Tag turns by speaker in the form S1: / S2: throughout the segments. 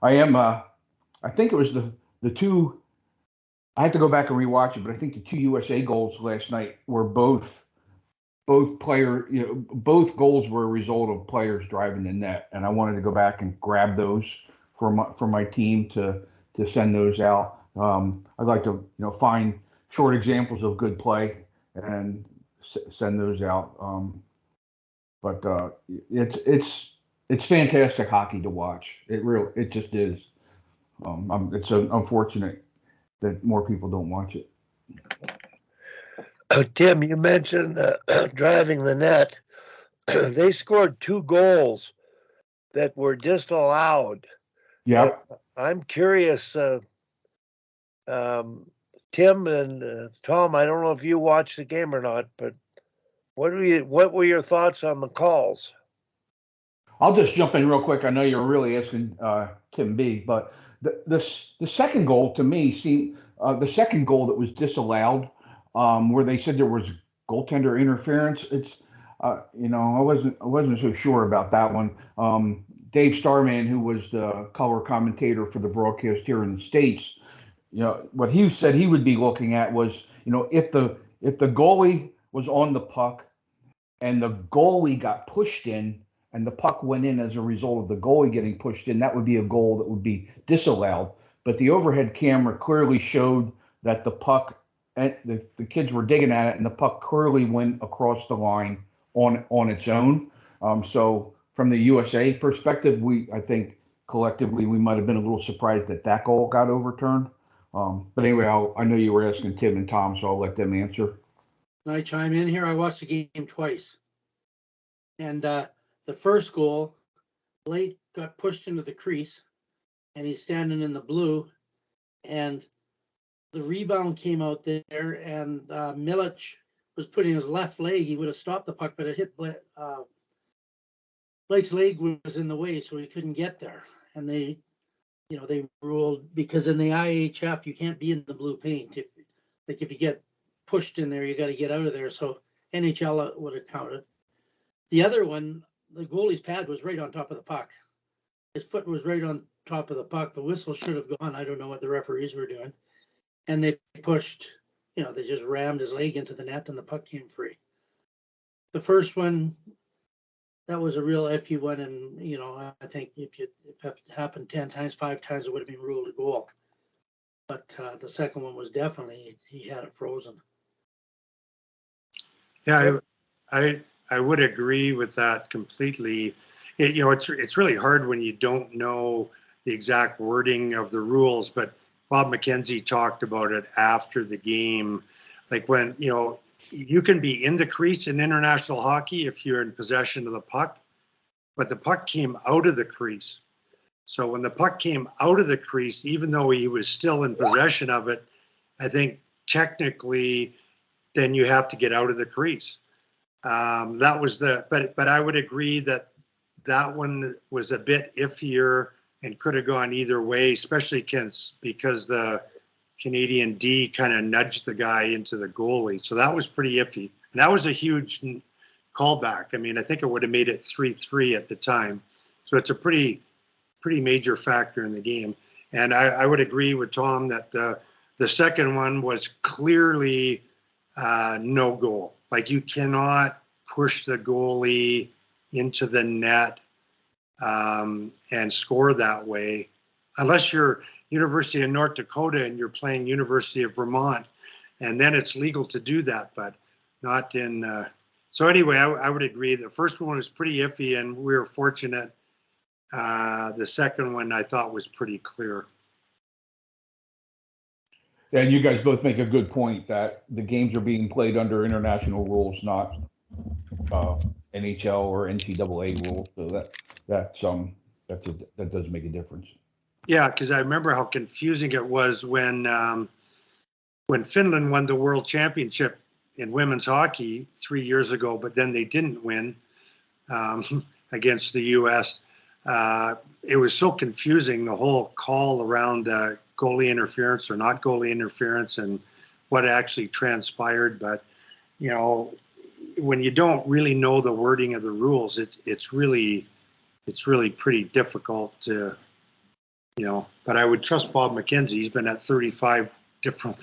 S1: I am. I think it was the two. I have to go back and rewatch it, but I think the two USA goals last night were both player. Both goals were a result of players driving the net, and I wanted to go back and grab those for my team to send those out. I'd like to find short examples of good play and send those out. But it's fantastic hockey to watch. It just is. It's unfortunate that more people don't watch it.
S2: Tim, you mentioned driving the net. They scored 2 goals that were disallowed.
S1: Yep.
S2: I'm curious, Tim and Tom. I don't know if you watched the game or not, but what were your thoughts on the calls?
S1: I'll just jump in real quick. I know you're really asking Tim B, but the second goal to me seemed the second goal that was disallowed, where they said there was goaltender interference. I wasn't so sure about that one. Dave Starman, who was the color commentator for the broadcast here in the States, what he said he would be looking at was, if the goalie was on the puck and the goalie got pushed in and the puck went in as a result of the goalie getting pushed in, that would be a goal that would be disallowed. But the overhead camera clearly showed that the puck, and the kids were digging at it, and the puck clearly went across the line on its own. So from the USA perspective, I think collectively we might have been a little surprised that that goal got overturned. But anyway, I know you were asking Tim and Tom, so I'll let them answer.
S3: Can I chime in here? I watched the game twice. And the first goal, Blake got pushed into the crease, and he's standing in the blue. And the rebound came out there, and Milic was putting his left leg. He would have stopped the puck, but it hit Blake's leg was in the way, so he couldn't get there. And they ruled, because in the IHF you can't be in the blue paint. If you get pushed in there, you got to get out of there. So NHL would have counted. The other one, the goalie's pad was right on top of the puck. His foot was right on top of the puck. The whistle should have gone. I don't know what the referees were doing. And they pushed, they just rammed his leg into the net and the puck came free. The first one, that was a real iffy one. And, I think if it happened 10 times, 5 times, it would have been ruled a goal. But the second one was definitely, he had it frozen.
S4: Yeah, I would agree with that completely. It's really hard when you don't know the exact wording of the rules, but Bob McKenzie talked about it after the game. Like when, you can be in the crease in international hockey if you're in possession of the puck, but the puck came out of the crease. So when the puck came out of the crease, even though he was still in possession of it, I think technically then you have to get out of the crease. That was but I would agree that one was a bit iffier and could have gone either way, especially because the Canadian D kind of nudged the guy into the goalie. So that was pretty iffy. And that was a huge callback. I mean, I think it would have made it 3-3 at the time. So it's a pretty major factor in the game. And I would agree with Tom that the second one was clearly no goal. Like, you cannot push the goalie into the net and score that way, unless you're University of North Dakota and you're playing University of Vermont, and then it's legal to do that, but not in. So anyway, I would agree. The first one was pretty iffy, and we were fortunate. The second one I thought was pretty clear.
S1: Yeah, and you guys both make a good point that the games are being played under international rules, not NHL or NCAA rules. So that does make a difference.
S4: Yeah, because I remember how confusing it was when Finland won the World Championship in women's hockey 3 years ago, but then they didn't win against the U.S. It was so confusing, the whole call around goalie interference or not goalie interference and what actually transpired. But, when you don't really know the wording of the rules, it's really pretty difficult to but I would trust Bob McKenzie. He's been at 35 different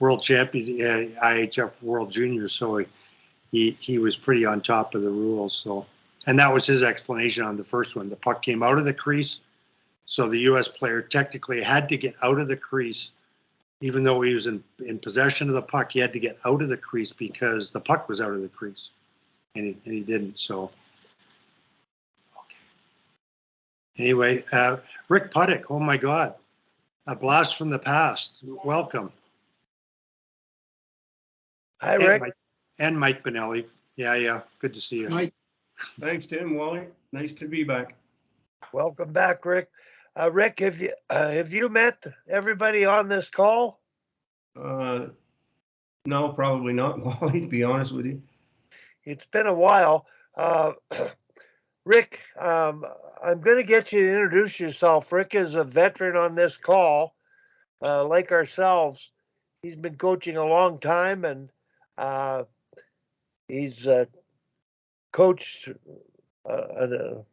S4: world champion, IHF World Juniors, so he was pretty on top of the rules. So, and that was his explanation on the first one. The puck came out of the crease, so the U.S. player technically had to get out of the crease, even though he was in possession of the puck. He had to get out of the crease because the puck was out of the crease, and he didn't. So. Anyway, Rick Puttick, oh my God, a blast from the past. Welcome.
S2: Hi, Rick.
S4: And Mike Benelli. Yeah, good to see you.
S3: Mike,
S5: Thanks, Tim. Wally, nice to be back.
S2: Welcome back, Rick. Rick, have you met everybody on this call?
S5: No, probably not, Wally, to be honest with you.
S2: It's been a while. Rick, I'm going to get you to introduce yourself. Rick is a veteran on this call, like ourselves. He's been coaching a long time, and he's coached, done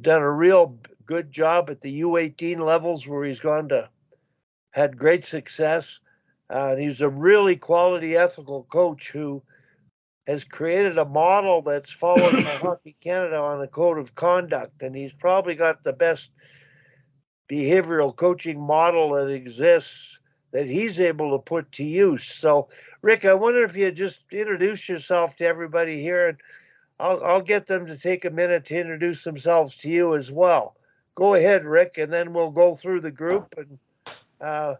S2: a real good job at the U18 levels where he's had great success. And he's a really quality, ethical coach who has created a model that's followed by Hockey Canada on a code of conduct. And he's probably got the best behavioral coaching model that exists that he's able to put to use. So, Rick, I wonder if you just introduce yourself to everybody here, and I'll get them to take a minute to introduce themselves to you as well. Go ahead, Rick, and then we'll go through the group and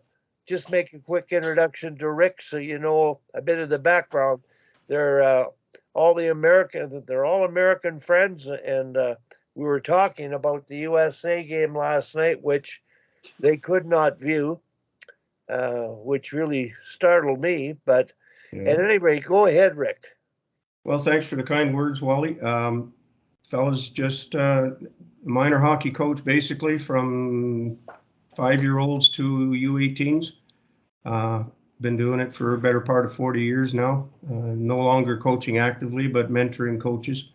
S2: just make a quick introduction to Rick so you know a bit of the background. They're all American friends, and we were talking about the USA game last night, which they could not view, which really startled me. But at any rate, go ahead, Rick.
S5: Well, thanks for the kind words, Wally. Fellas, just minor hockey coach, basically, from 5-year-olds to U18s. Been doing it for a better part of 40 years now. No longer coaching actively, but mentoring coaches.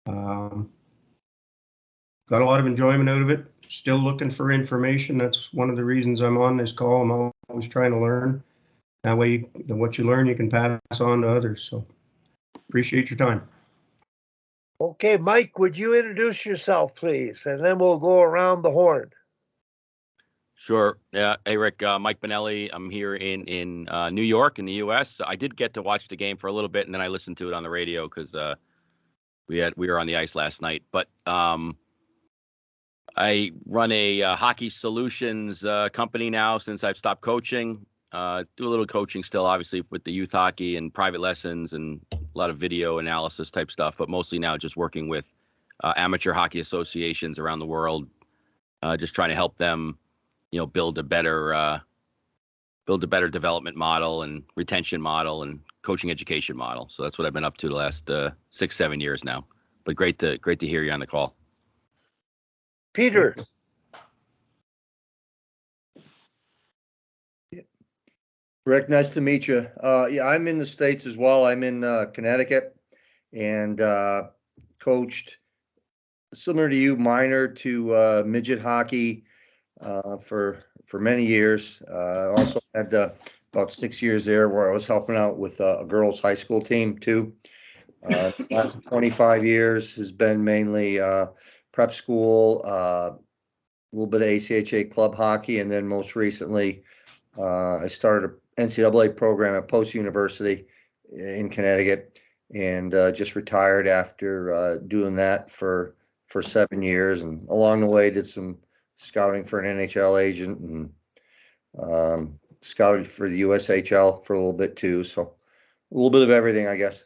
S5: Got a lot of enjoyment out of it. Still looking for information. That's one of the reasons I'm on this call. I'm always trying to learn. That way, what you learn, you can pass on to others. So appreciate your time.
S2: Okay, Mike, would you introduce yourself, please? And then we'll go around the horn.
S6: Sure. Yeah. Hey, Rick, Mike Benelli. I'm here in New York in the U.S. I did get to watch the game for a little bit, and then I listened to it on the radio because we were on the ice last night. But I run a hockey solutions company now since I've stopped coaching. Do a little coaching still, obviously, with the youth hockey and private lessons and a lot of video analysis type stuff, but mostly now just working with amateur hockey associations around the world, just trying to help them, build a better development model and retention model and coaching education model. So that's what I've been up to the last 6-7 years now. But great to hear you on the call.
S2: Peter.
S7: Rick, nice to meet you. Yeah, I'm in the States as well. I'm in Connecticut and coached, similar to you, minor to midget hockey for many years. Also had about 6 years there where I was helping out with a girls' high school team too. The last 25 years has been mainly prep school, a little bit of ACHA club hockey, and then most recently I started a NCAA program at Post University in Connecticut, and just retired after doing that for 7 years. And along the way, did some scouting for an NHL agent and scouted for the USHL for a little bit too. So a little bit of everything, I guess.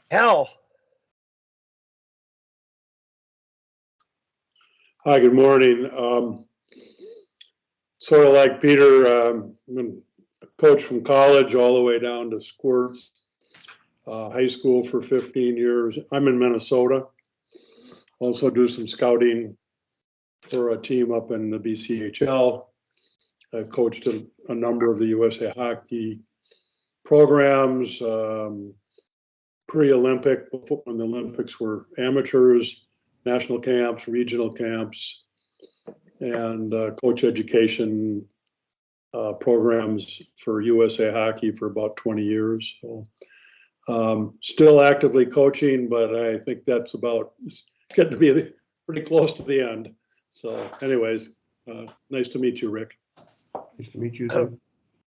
S2: Hal.
S8: Hi, good morning. Sort of like Peter, I'm a coach from college all the way down to Squirts, high school for 15 years. I'm in Minnesota. Also do some scouting for a team up in the BCHL. I've coached a number of the USA Hockey programs, pre-Olympic, when the Olympics were amateurs, national camps, regional camps, and coach education programs for USA Hockey for about 20 years. So, still actively coaching, but I think that's about getting to be pretty close to the end. So anyways, nice to meet you, Rick.
S5: Nice to meet you too.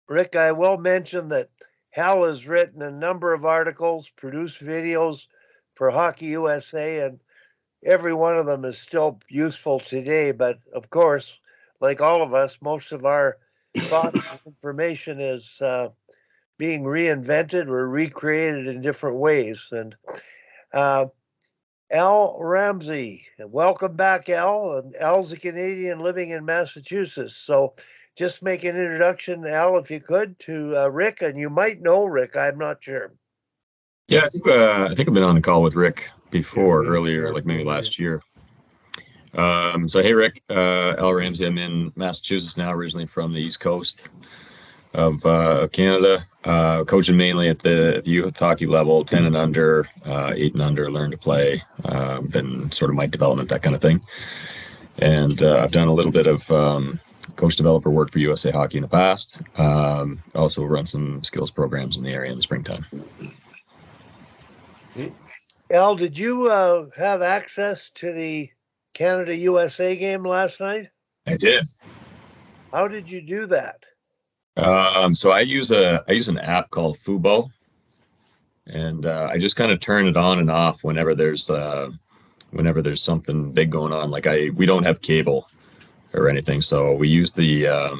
S2: Rick, I will mention that Hal has written a number of articles, produced videos for Hockey USA, and every one of them is still useful today. But of course, like all of us, most of our thought and information is being reinvented or recreated in different ways. And Al Ramsey, welcome back, Al. And Al's a Canadian living in Massachusetts. So just make an introduction, Al, if you could, to Rick. And you might know Rick, I'm not sure.
S9: Yeah, I think I've been on the call with Rick before,
S5: Yeah,
S9: earlier, like maybe last year. So hey, Rick, Al Ramsey. I'm in Massachusetts now, originally from the East Coast of Canada, coaching mainly at the youth hockey level, 10 and under, 8 and under, learn to play, been sort of my development, that kind of thing. And I've done a little bit of coach developer work for USA Hockey in the past. Also run some skills programs in the area in the springtime.
S2: Al, did you have access to the Canada USA game last night?
S9: I did.
S2: How did you do that?
S9: So I use an app called Fubo, and I just kind of turn it on and off whenever there's something big going on. Like we don't have cable or anything, so we use the I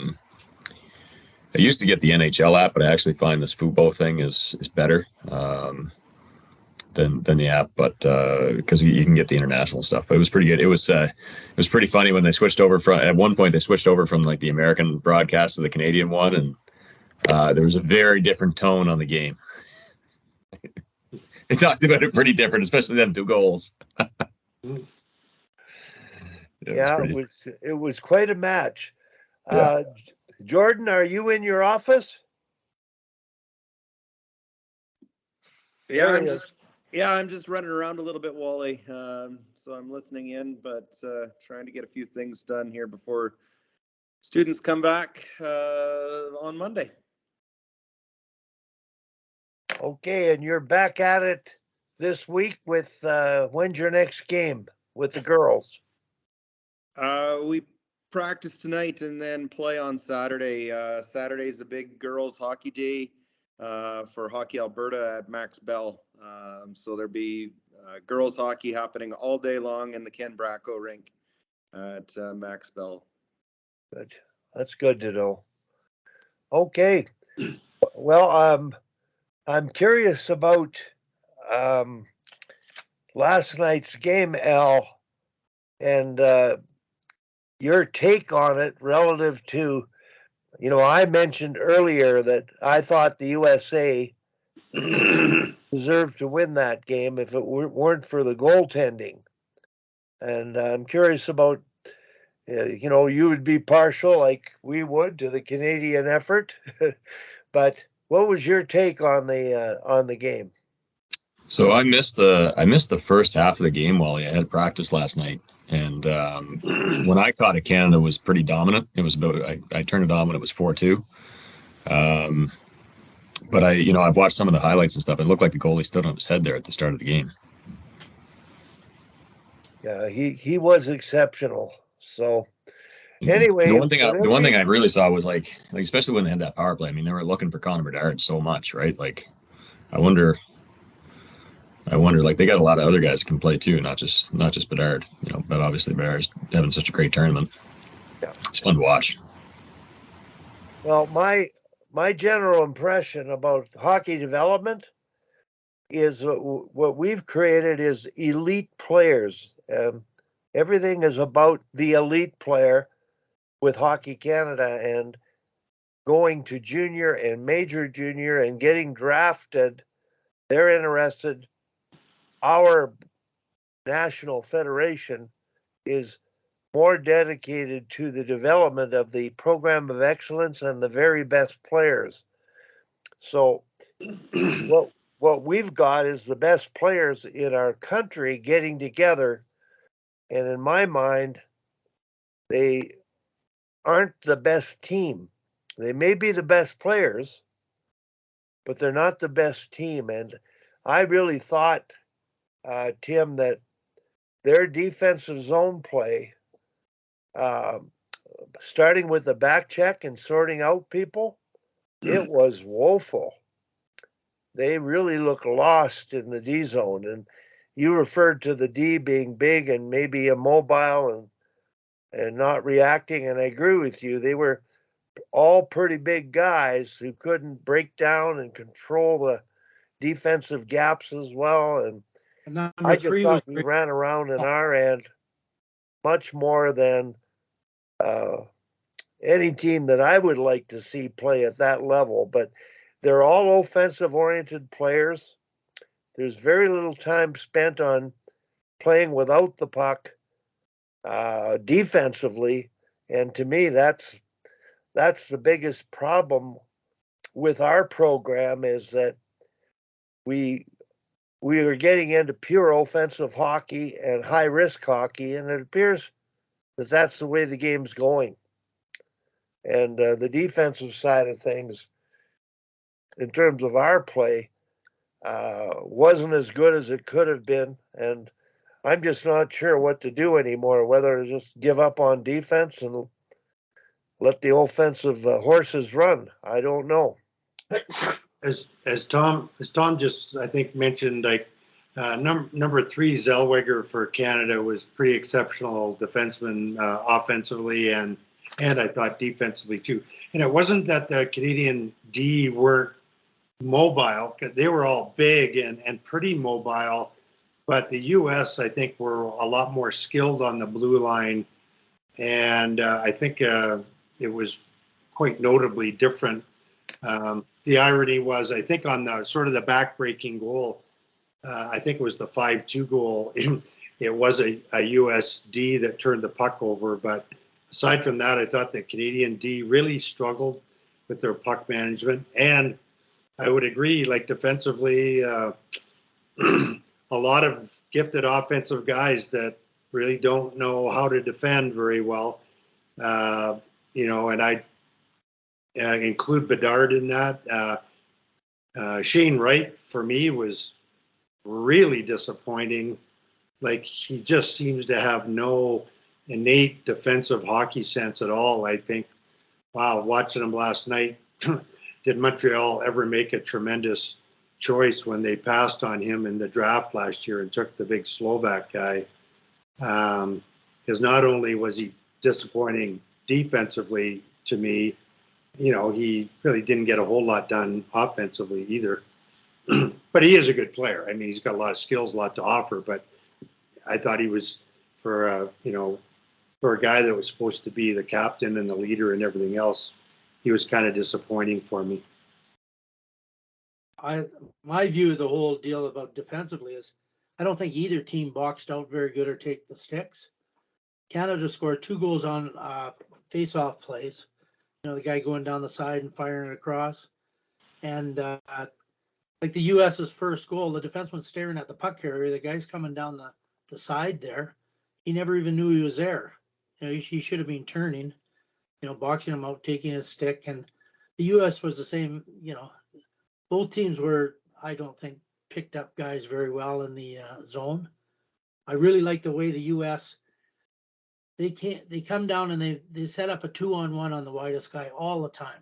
S9: used to get the NHL app, but I actually find this Fubo thing is better than the app, but because you can get the international stuff. But it was pretty good. It was pretty funny when they switched over from, at one point they switched over from like the American broadcast to the Canadian one, and there was a very different tone on the game. They talked about it pretty different, especially them 2 goals.
S2: It was quite a match.
S9: Yeah.
S2: Jordan, are you in your office?
S10: Yeah,
S2: There he is.
S10: I'm just running around a little bit, Wally. So I'm listening in, but trying to get a few things done here before students come back on Monday.
S2: Okay, and you're back at it this week with when's your next game with the girls?
S10: We practice tonight and then play on Saturday. Saturday's a big girls hockey day for Hockey Alberta at Max Bell. So there'll be girls hockey happening all day long in the Ken Bracco rink at Max Bell.
S2: Good. That's good to know. Okay. Well, I'm curious about last night's game, Al, and your take on it relative to, I mentioned earlier that I thought the USA deserved to win that game if it weren't for the goaltending. And I'm curious about, you would be partial like we would to the Canadian effort, but what was your take on the game?
S9: So I missed the first half of the game, Wally. I had practice last night, and when I caught it, Canada was pretty dominant. It was I turned it on when it was 4-2. But I've watched some of the highlights and stuff. It looked like the goalie stood on his head there at the start of the game.
S2: Yeah, he was exceptional. So anyway,
S9: the one thing I really saw was like especially when they had that power play. I mean, they were looking for Connor Bedard so much, right? Like, I wonder, like they got a lot of other guys who can play too, not just Bedard, but obviously Bedard's having such a great tournament.
S2: Yeah.
S9: It's fun to watch.
S2: Well, my general impression about hockey development is what we've created is elite players. Everything is about the elite player with Hockey Canada, and going to junior and major junior and getting drafted. They're interested. Our national federation is more dedicated to the development of the program of excellence and the very best players. So what we've got is the best players in our country getting together And in my mind, they aren't the best team. They may be the best players, but they're not the best team. And I really thought, Tim, that their defensive zone play, uh, starting with the back check and sorting out people, it was woeful. They really look lost in the D zone. And you referred to the D being big and maybe immobile and not reacting. And I agree with you. They were all pretty big guys who couldn't break down and control the defensive gaps as well. And
S3: And number
S2: I just
S3: 3 was
S2: thought we ran around in our end much more than uh, any team that I would like to see play at that level. But they're all offensive oriented players. There's very little time spent on playing without the puck defensively. And to me, that's the biggest problem with our program is that we are getting into pure offensive hockey and high risk hockey, and it appears that that's the way the game's going. And the defensive side of things, in terms of our play, wasn't as good as it could have been. And I'm just not sure what to do anymore, whether to just give up on defense and let the offensive horses run. I don't know.
S4: As Tom just I think mentioned, like number 3 Zellweger for Canada was pretty exceptional defenseman offensively and I thought defensively too. And it wasn't that the Canadian D weren't mobile; they were all big and pretty mobile. But the U.S. I think were a lot more skilled on the blue line, and I think it was quite notably different. The irony was, I think, on the sort of the back-breaking goal, I think it was the 5-2 goal. It was a USD that turned the puck over. But aside from that, I thought the Canadian D really struggled with their puck management. And I would agree, like defensively, a lot of gifted offensive guys that really don't know how to defend very well. And I include Bedard in that. Shane Wright, for me, was really disappointing. Like, he just seems to have no innate defensive hockey sense at all. I think, wow, watching him last night, did Montreal ever make a tremendous choice when they passed on him in the draft last year and took the big Slovak guy? Because not only was he disappointing defensively to me, he really didn't get a whole lot done offensively either. But he is a good player. I mean, he's got a lot of skills, a lot to offer. But I thought he was, for a guy that was supposed to be the captain and the leader and everything else, he was kind of disappointing for me.
S3: My view of the whole deal about defensively is I don't think either team boxed out very good or take the sticks. Canada scored 2 goals on face-off plays. The guy going down the side and firing it across. And like the U.S.'s first goal, the defenseman staring at the puck carrier, the guy's coming down the side there. He never even knew he was there. He should have been turning, boxing him out, taking his stick. And the U.S. was the same, both teams were, I don't think, picked up guys very well in the zone. I really like the way the U.S., they come down and they set up a 2-on-1 on the widest guy all the time.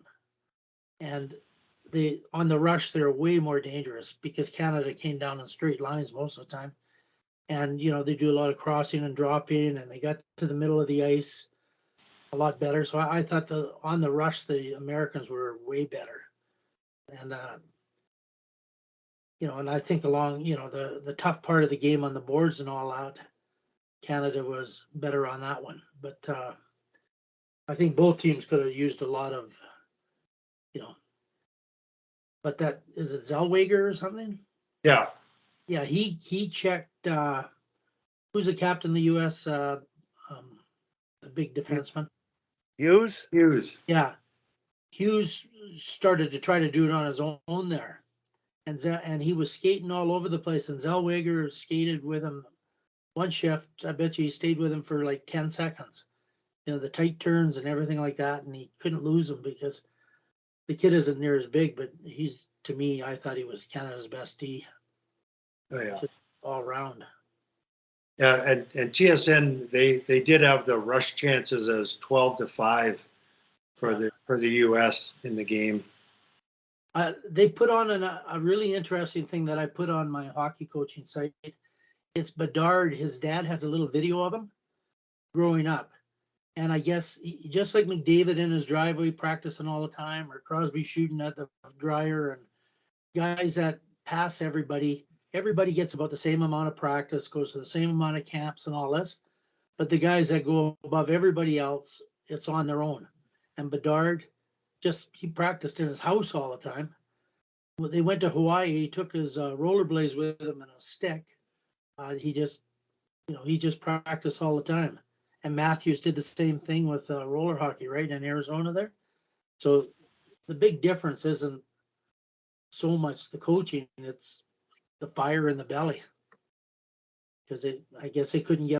S3: And on the rush, they're way more dangerous because Canada came down in straight lines most of the time. And, they do a lot of crossing and dropping, and they got to the middle of the ice a lot better. So I thought on the rush, the Americans were way better. And, and I think along, the tough part of the game on the boards and all that, Canada was better on that one. But I think both teams could have used a lot of, but that, is it Zellweger or something?
S4: Yeah.
S3: Yeah, he checked, who's the captain of the U.S., the big defenseman?
S2: Hughes?
S3: Yeah. Hughes started to try to do it on his own there. And he was skating all over the place, and Zellweger skated with him one shift, I bet you he stayed with him for like 10 seconds. You know, the tight turns and everything like that, and he couldn't lose him because the kid isn't near as big, but he's, to me, I thought he was Canada's best D
S4: Oh, yeah.
S3: all around.
S4: Yeah, and TSN, they did have the rush chances as 12-5 for the US in the game.
S3: They put on a really interesting thing that I put on my hockey coaching site. It's Bedard. His dad has a little video of him growing up. And I guess just like McDavid in his driveway practicing all the time, or Crosby shooting at the dryer, and guys that pass everybody gets about the same amount of practice, goes to the same amount of camps and all this. But the guys that go above everybody else, it's on their own. And Bedard, he practiced in his house all the time. When they went to Hawaii, he took his rollerblades with him and a stick. He just practiced all the time. And Matthews did the same thing with roller hockey, right, in Arizona there. So the big difference isn't so much the coaching, it's the fire in the belly. Because I guess they couldn't get